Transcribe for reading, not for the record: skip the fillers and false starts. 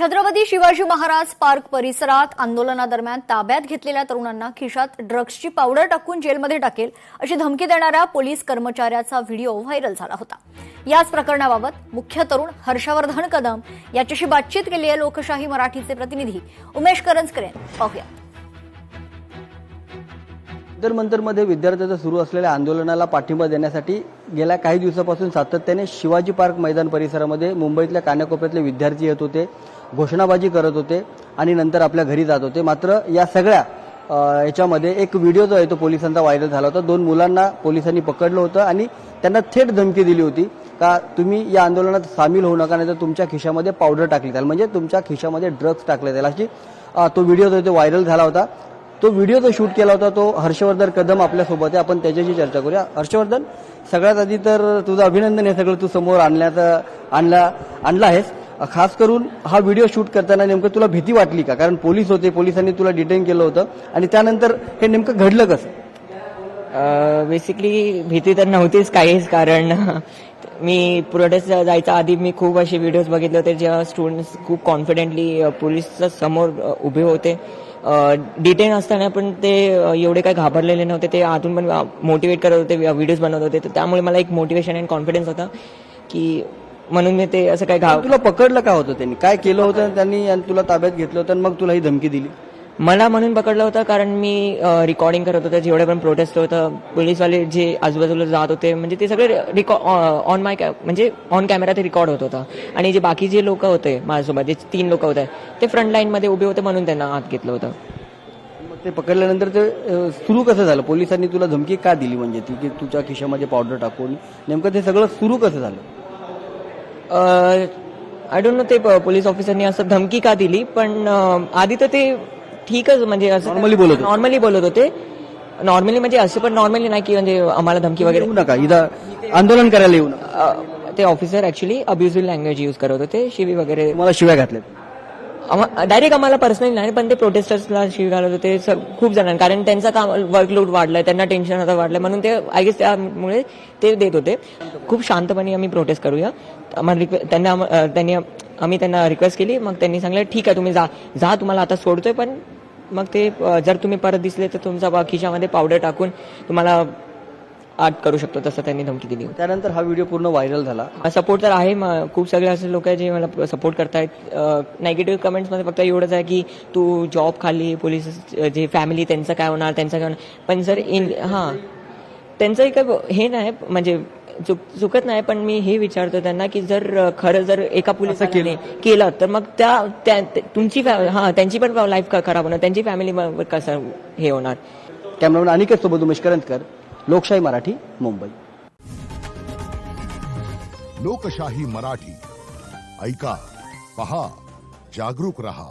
Chhatrapati Shivaji Maharaj park परिसरात आंदोलनादरम्यान ताब्यात घेतलेल्या तरुणांना खिशात ड्रग्सची पावडर टाकून जेलमध्ये टाकेल अशी धमकी देणाऱ्या पोलीस कर्मचाऱ्याचा व्हिडिओ व्हायरल झाला होता। याच प्रकरणाबाबत मुख्य तरुण हर्षवर्धन कदम याच्याशी बातचीत केली आहे लोकशाही मराठीचे प्रतिनिधी उमेश करंजकर यांनी। पाहूया। मंतरमध्ये विद्यार्थ्यांचं सुरू असलेल्या आंदोलनाला पाठिंबा देण्यासाठी गेल्या काही दिवसापासून सातत्याने शिवाजी पार्क मैदान परिसरामध्ये मुंबईतल्या कानाकोपऱ्यातले विद्यार्थी येत होते, घोषणाबाजी करत होते आणि नंतर आपल्या घरी जात होते। मात्र या सगळ्या याच्यामध्ये एक व्हिडिओ जो आहे तो पोलिसांचा व्हायरल झाला होता। दोन मुलांना पोलिसांनी पकडलं होतं आणि त्यांना थेट धमकी दिली होती का तुम्ही या आंदोलनात सामील होऊ नका, नाहीतर तुमच्या खिशामध्ये पावडर टाकली जाईल, म्हणजे तुमच्या खिशामध्ये ड्रग्स टाकले जाईल अशी तो व्हिडिओ जो आहे तो व्हायरल झाला होता। तो व्हिडिओ जो शूट केला होता तो हर्षवर्धन कदम आपल्यासोबत आहे। आपण त्याच्याशी चर्चा करूया। हर्षवर्धन, सगळ्यात आधी तर तुझं अभिनंदन हे सगळं तू समोर आणलं आहेस। खास करून हा व्हिडिओ शूट करताना नेमकं तुला भीती वाटली का? कारण पोलीस होते, पोलिसांनी तुला डिटेन केलं होतं आणि त्यानंतर हे नेमकं घडलं कसं? बेसिकली भीती तर नव्हतीच काहीच, कारण मी प्रोटेस्ट जायच्या आधी मी खूप असे व्हिडिओज बघितले होते जेव्हा स्टुडंट्स खूप कॉन्फिडेंटली पोलीसच्या समोर उभे होते। डिटेन असताना पण ते एवढे काही घाबरलेले नव्हते, ते आतून पण मोटिवेट करत होते, व्हिडिओज बनवत होते। तर त्यामुळे मला एक मोटिवेशन अँड कॉन्फिडन्स होता की म्हणून मी ते असं काय तुला पकडलं का होतं त्यांनी? काय केलं होतं त्यांनी आणि तुला ताब्यात घेतलं होतं आणि मग तुला ही धमकी दिली? मला म्हणून पकडलं होतं कारण मी रेकॉर्डिंग करत होतं जेवढे पण प्रोटेस्ट होतं। पोलीसवाले जे आजूबाजूला जात होते म्हणजे ते सगळे ऑन कॅमेरा ते रेकॉर्ड होत होतं आणि जे बाकी जे लोक होते माझ्यासोबत, जे 3 लोक होते ते फ्रंट लाईन मध्ये उभे होते म्हणून त्यांना आत घेतलं होतं। मग ते पकडल्यानंतर ते सुरू कसं झालं? पोलिसांनी तुला धमकी का दिली? म्हणजे ती की तुझ्या खिशामध्ये पावडर टाकून नेमकं ते सगळं सुरू कसं झालं? आय डोंट नो ते पोलीस ऑफिसरनी असं धमकी का दिली, पण आधी तर ते ठीकच म्हणजे असं नॉर्मली बोलत होते। नॉर्मली म्हणजे असं पण नॉर्मली नाही की म्हणजे आम्हाला धमकी वगैरे येऊ नका, इथं आंदोलन करायला येऊ नका। ते officer actually abusive language use करत होते, शिवी वगैरे मला शिव्या घातल्या डायरेक्ट आम्हाला पर्सनली नाही, पण ते प्रोटेस्टर्सला शिवी घालत होते खूप जणांना, कारण त्यांचा काम वर्कलोड वाढलाय, त्यांना टेन्शन आता वाढलंय म्हणून ते आय गेस त्यामुळे ते देत होते। खूप शांतपणे आम्ही प्रोटेस्ट करूया आम्ही त्यांना रिक्वेस्ट केली। मग त्यांनी सांगितलं ठीक आहे तुम्ही जा तुम्हाला आता सोडतोय, पण मग ते जर तुम्ही परत दिसले तर तुमचा खिशामध्ये पावडर टाकून तुम्हाला आठ करू शकतो, तसं त्यांनी धमकी दिली। त्यानंतर हा व्हिडिओ पूर्ण व्हायरल झाला। सपोर्ट तर आहे, खूप सगळे असे लोक आहेत जे मला सपोर्ट करतायत। नेगेटिव्ह कमेंट्समध्ये फक्त एवढंच आहे की तू जॉब खाली, पोलीस जे फॅमिली त्यांचं काय होणार, त्यांचं काय होणार, पण जर त्यांचंही काय हे नाही म्हणजे चुकत नाही, पण मी हे विचारतो त्यांना की जर खरं जर एका पोलिसाने केलं तर मग तुमची त्यांची पण लाईफ खराब होणार, त्यांची फॅमिली कसं हे होणार। कॅमेरामॅन अनिकेत सोबत उमेश करंजकर, लोकशाही मराठी, मुंबई। लोकशाही मराठी, ऐका, पहा, जागरूक रहा।